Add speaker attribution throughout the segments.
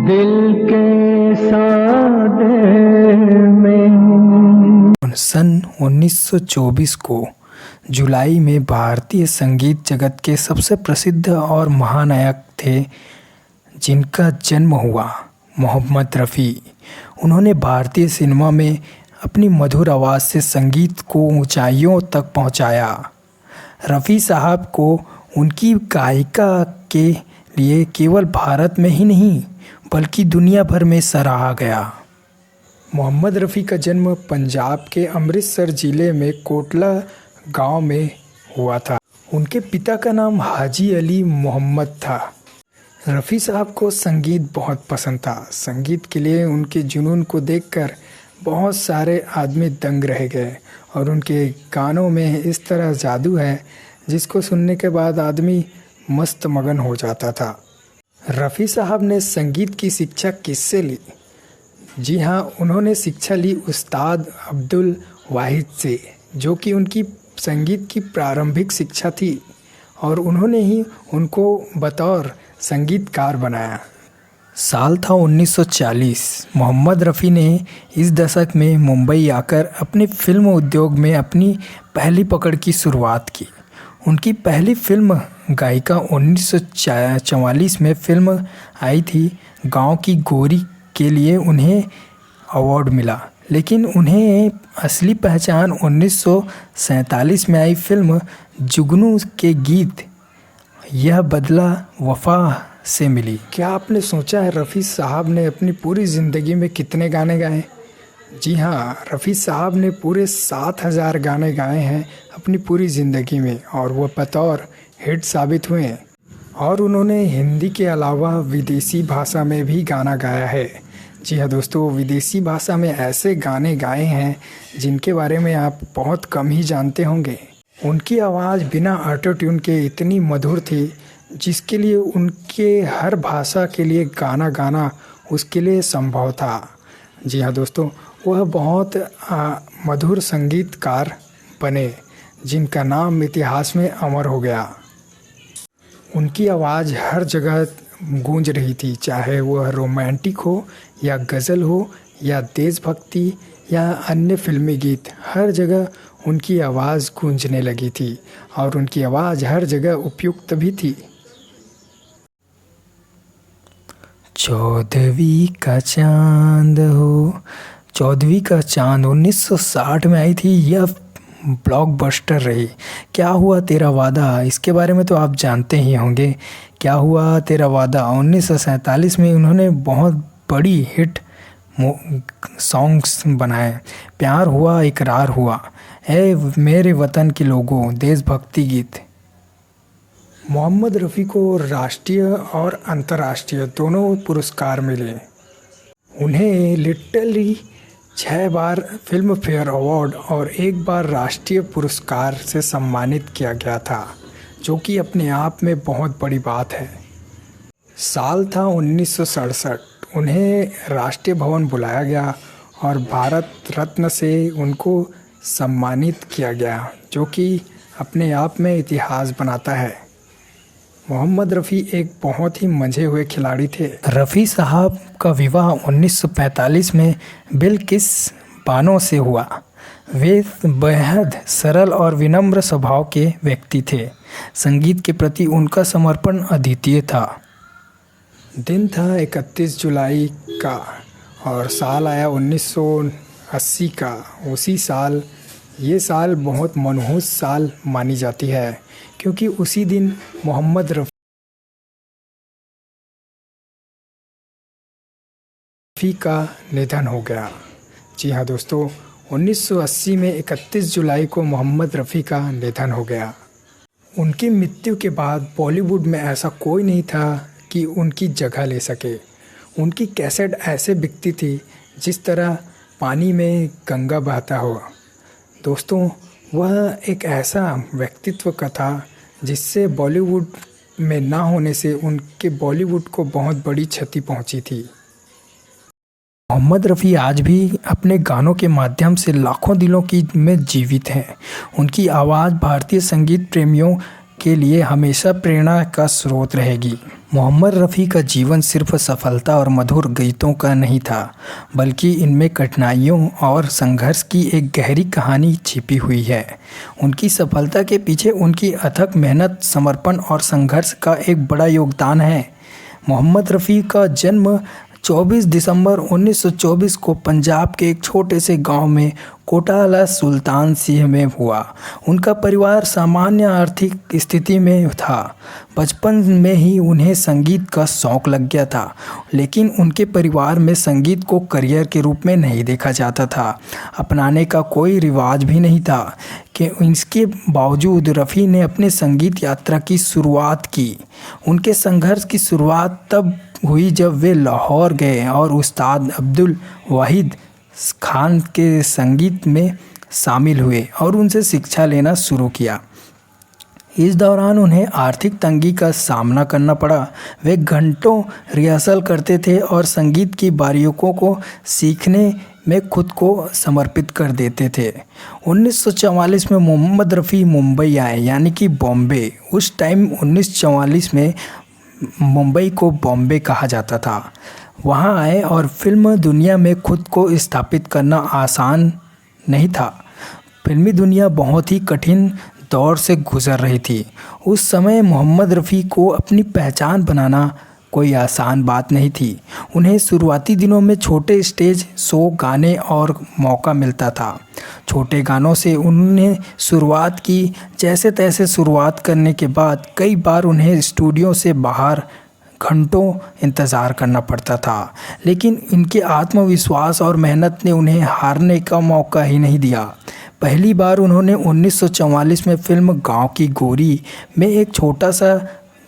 Speaker 1: दिल के सौदे में।
Speaker 2: सन 1924 को जुलाई में भारतीय संगीत जगत के सबसे प्रसिद्ध और महानायक थे जिनका जन्म हुआ, मोहम्मद रफ़ी। उन्होंने भारतीय सिनेमा में अपनी मधुर आवाज़ से संगीत को ऊंचाइयों तक पहुंचाया। रफ़ी साहब को उनकी गायिका के लिए केवल भारत में ही नहीं बल्कि दुनिया भर में सराहा गया। मोहम्मद रफ़ी का जन्म पंजाब के अमृतसर ज़िले में कोटला गांव में हुआ था। उनके पिता का नाम हाजी अली मोहम्मद था। रफ़ी साहब को संगीत बहुत पसंद था। संगीत के लिए उनके जुनून को देखकर बहुत सारे आदमी दंग रह गए और उनके गानों में इस तरह जादू है जिसको सुनने के बाद आदमी मस्त मगन हो जाता था। रफ़ी साहब ने संगीत की शिक्षा किससे ली? जी हाँ, उन्होंने शिक्षा ली उस्ताद अब्दुल वाहिद से, जो कि उनकी संगीत की प्रारंभिक शिक्षा थी और उन्होंने ही उनको बतौर संगीतकार बनाया। साल था 1940। मोहम्मद रफ़ी ने इस दशक में मुंबई आकर अपने फिल्म उद्योग में अपनी पहली पकड़ की शुरुआत की। उनकी पहली फिल्म गायिका 1944 में फिल्म आई थी गांव की गोरी के लिए उन्हें अवार्ड मिला, लेकिन उन्हें असली पहचान 1947 में आई फिल्म जुगनू के गीत यह बदला वफा से मिली। क्या आपने सोचा है रफ़ी साहब ने अपनी पूरी ज़िंदगी में कितने गाने गाए? जी हाँ, रफ़ी साहब ने पूरे 7000 गाने गाए हैं अपनी पूरी ज़िंदगी में और वह बतौर हिट साबित हुए हैं। और उन्होंने हिंदी के अलावा विदेशी भाषा में भी गाना गाया है। जी हाँ दोस्तों, विदेशी भाषा में ऐसे गाने गाए हैं जिनके बारे में आप बहुत कम ही जानते होंगे। उनकी आवाज़ बिना ऑटो ट्यून के इतनी मधुर थी जिसके लिए उनके हर भाषा के लिए गाना गाना उसके लिए संभव था। जी हाँ दोस्तों, वह बहुत मधुर संगीतकार बने जिनका नाम इतिहास में अमर हो गया। उनकी आवाज़ हर जगह गूंज रही थी, चाहे वह रोमांटिक हो या गज़ल हो या देशभक्ति या अन्य फिल्मी गीत, हर जगह उनकी आवाज़ गूंजने लगी थी और उनकी आवाज़ हर जगह उपयुक्त भी थी। 14वीं का चांद हो, 14वीं का चांद 1960 में आई थी। यह ब्लॉकबस्टर रही। क्या हुआ तेरा वादा, इसके बारे में तो आप जानते ही होंगे। क्या हुआ तेरा वादा 1947 में उन्होंने बहुत बड़ी हिट सॉन्ग्स बनाए। प्यार हुआ इकरार हुआ, ए मेरे वतन के लोगों, देशभक्ति गीत। मोहम्मद रफ़ी को राष्ट्रीय और अंतर्राष्ट्रीय दोनों पुरस्कार मिले। उन्हें लिटरली 6 बार फिल्म फेयर अवार्ड और 1 बार राष्ट्रीय पुरस्कार से सम्मानित किया गया था, जो कि अपने आप में बहुत बड़ी बात है। साल था 1967। उन्हें राष्ट्रीय भवन बुलाया गया और भारत रत्न से उनको सम्मानित किया गया, जो कि अपने आप में इतिहास बनाता है। मोहम्मद रफ़ी एक बहुत ही मंझे हुए खिलाड़ी थे। रफ़ी साहब का विवाह 1945 में बिल्किस बानो से हुआ। वे बेहद सरल और विनम्र स्वभाव के व्यक्ति थे। संगीत के प्रति उनका समर्पण अद्वितीय था। दिन था 31 जुलाई का और साल आया 1980 का। उसी साल ये साल बहुत मनहूस साल मानी जाती है क्योंकि उसी दिन मोहम्मद रफ़ी का निधन हो गया। जी हाँ दोस्तों, 1980 में 31 जुलाई को मोहम्मद रफ़ी का निधन हो गया। उनकी मृत्यु के बाद बॉलीवुड में ऐसा कोई नहीं था कि उनकी जगह ले सके। उनकी कैसेट ऐसे बिकती थी जिस तरह पानी में गंगा बहता हो। दोस्तों, वह एक ऐसा व्यक्तित्व का था जिससे बॉलीवुड में ना होने से उनके बॉलीवुड को बहुत बड़ी क्षति पहुंची थी। मोहम्मद रफ़ी आज भी अपने गानों के माध्यम से लाखों दिलों की में जीवित हैं। उनकी आवाज़ भारतीय संगीत प्रेमियों के लिए हमेशा प्रेरणा का स्रोत रहेगी। मोहम्मद रफ़ी का जीवन सिर्फ सफलता और मधुर गीतों का नहीं था, बल्कि इनमें कठिनाइयों और संघर्ष की एक गहरी कहानी छिपी हुई है। उनकी सफलता के पीछे उनकी अथक मेहनत, समर्पण और संघर्ष का एक बड़ा योगदान है। मोहम्मद रफ़ी का जन्म 24 दिसंबर 1924 को पंजाब के एक छोटे से गांव में कोटाला सुल्तान सिंह में हुआ। उनका परिवार सामान्य आर्थिक स्थिति में था। बचपन में ही उन्हें संगीत का शौक़ लग गया था, लेकिन उनके परिवार में संगीत को करियर के रूप में नहीं देखा जाता था। अपनाने का कोई रिवाज भी नहीं था कि इसके बावजूद रफ़ी ने अपने संगीत यात्रा की शुरुआत की। उनके संघर्ष की शुरुआत तब हुई जब वे लाहौर गए और उस्ताद अब्दुल वाहिद खान के संगीत में शामिल हुए और उनसे शिक्षा लेना शुरू किया। इस दौरान उन्हें आर्थिक तंगी का सामना करना पड़ा। वे घंटों रिहर्सल करते थे और संगीत की बारीकियों को सीखने में खुद को समर्पित कर देते थे। 1944 में मोहम्मद रफ़ी मुंबई आए, यानी कि बॉम्बे। उस टाइम 1944 में मुंबई को बॉम्बे कहा जाता था। वहाँ आए और फिल्म दुनिया में खुद को स्थापित करना आसान नहीं था। फिल्मी दुनिया बहुत ही कठिन दौर से गुजर रही थी। उस समय मोहम्मद रफ़ी को अपनी पहचान बनाना कोई आसान बात नहीं थी। उन्हें शुरुआती दिनों में छोटे स्टेज शो गाने और मौका मिलता था। छोटे गानों से उन्होंने शुरुआत की। जैसे तैसे शुरुआत करने के बाद कई बार उन्हें स्टूडियो से बाहर घंटों इंतज़ार करना पड़ता था, लेकिन इनके आत्मविश्वास और मेहनत ने उन्हें हारने का मौका ही नहीं दिया। पहली बार उन्होंने 1944 में फिल्म गाँव की गोरी में एक छोटा सा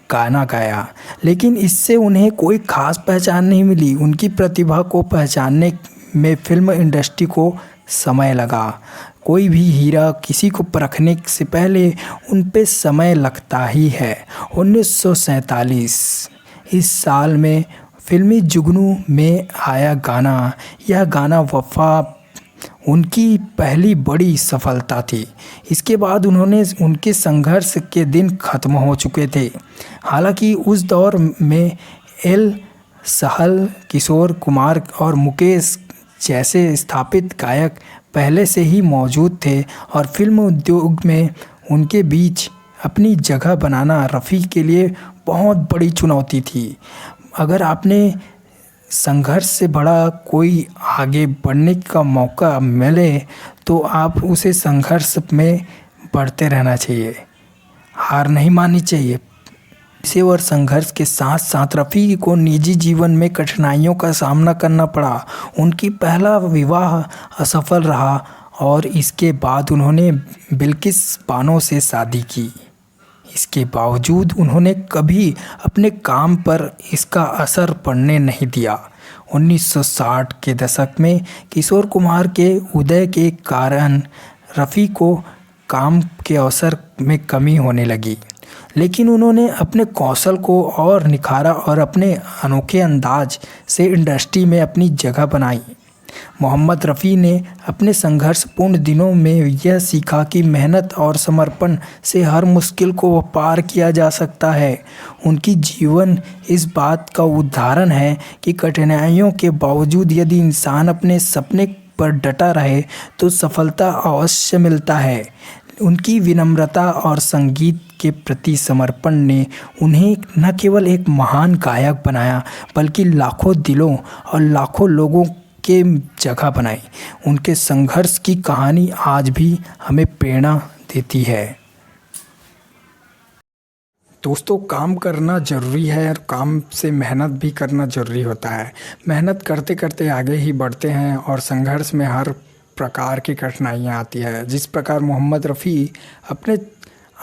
Speaker 2: गाना गाया, लेकिन इससे उन्हें कोई ख़ास पहचान नहीं मिली। उनकी प्रतिभा को पहचानने में फिल्म इंडस्ट्री को समय लगा। कोई भी हीरा किसी को परखने से पहले उन पे समय लगता ही है। 1947 इस साल में फिल्मी जुगनू में आया गाना, यह गाना वफ़ा उनकी पहली बड़ी सफलता थी। इसके बाद उनके संघर्ष के दिन ख़त्म हो चुके थे। हालांकि उस दौर में एल सहल, किशोर कुमार और मुकेश जैसे स्थापित गायक पहले से ही मौजूद थे और फिल्म उद्योग में उनके बीच अपनी जगह बनाना रफ़ी के लिए बहुत बड़ी चुनौती थी। अगर आपने संघर्ष से बड़ा कोई आगे बढ़ने का मौका मिले तो आप उसे संघर्ष में बढ़ते रहना चाहिए, हार नहीं माननी चाहिए। इसे और संघर्ष के साथ साथ रफ़ी को निजी जीवन में कठिनाइयों का सामना करना पड़ा। उनकी पहला विवाह असफल रहा और इसके बाद उन्होंने बिल्किस बानो से शादी की। इसके बावजूद उन्होंने कभी अपने काम पर इसका असर पड़ने नहीं दिया। 1960 के दशक में किशोर कुमार के उदय के कारण रफ़ी को काम के अवसर में कमी होने लगी, लेकिन उन्होंने अपने कौशल को और निखारा और अपने अनोखे अंदाज से इंडस्ट्री में अपनी जगह बनाई। मोहम्मद रफ़ी ने अपने संघर्षपूर्ण दिनों में यह सीखा कि मेहनत और समर्पण से हर मुश्किल को पार किया जा सकता है। उनकी जीवन इस बात का उदाहरण है कि कठिनाइयों के बावजूद यदि इंसान अपने सपने पर डटा रहे तो सफलता अवश्य मिलता है। उनकी विनम्रता और संगीत के प्रति समर्पण ने उन्हें न केवल एक महान गायक बनाया, बल्कि लाखों दिलों और लाखों लोगों के जगह बनाई। उनके संघर्ष की कहानी आज भी हमें प्रेरणा देती है। दोस्तों, काम करना ज़रूरी है और काम से मेहनत भी करना ज़रूरी होता है। मेहनत करते करते आगे ही बढ़ते हैं और संघर्ष में हर प्रकार की कठिनाइयाँ आती है। जिस प्रकार मोहम्मद रफ़ी अपने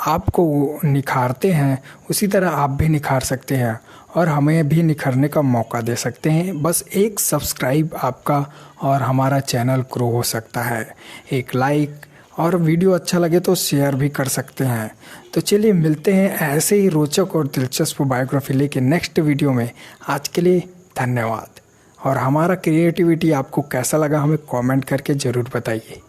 Speaker 2: आप को निखारते हैं, उसी तरह आप भी निखार सकते हैं और हमें भी निखरने का मौका दे सकते हैं। बस एक सब्सक्राइब आपका और हमारा चैनल ग्रो हो सकता है। एक लाइक और वीडियो अच्छा लगे तो शेयर भी कर सकते हैं। तो चलिए मिलते हैं ऐसे ही रोचक और दिलचस्प बायोग्राफी लेके नेक्स्ट वीडियो में। आज के लिए धन्यवाद। और हमारा क्रिएटिविटी आपको कैसा लगा हमें कमेंट करके ज़रूर बताइए।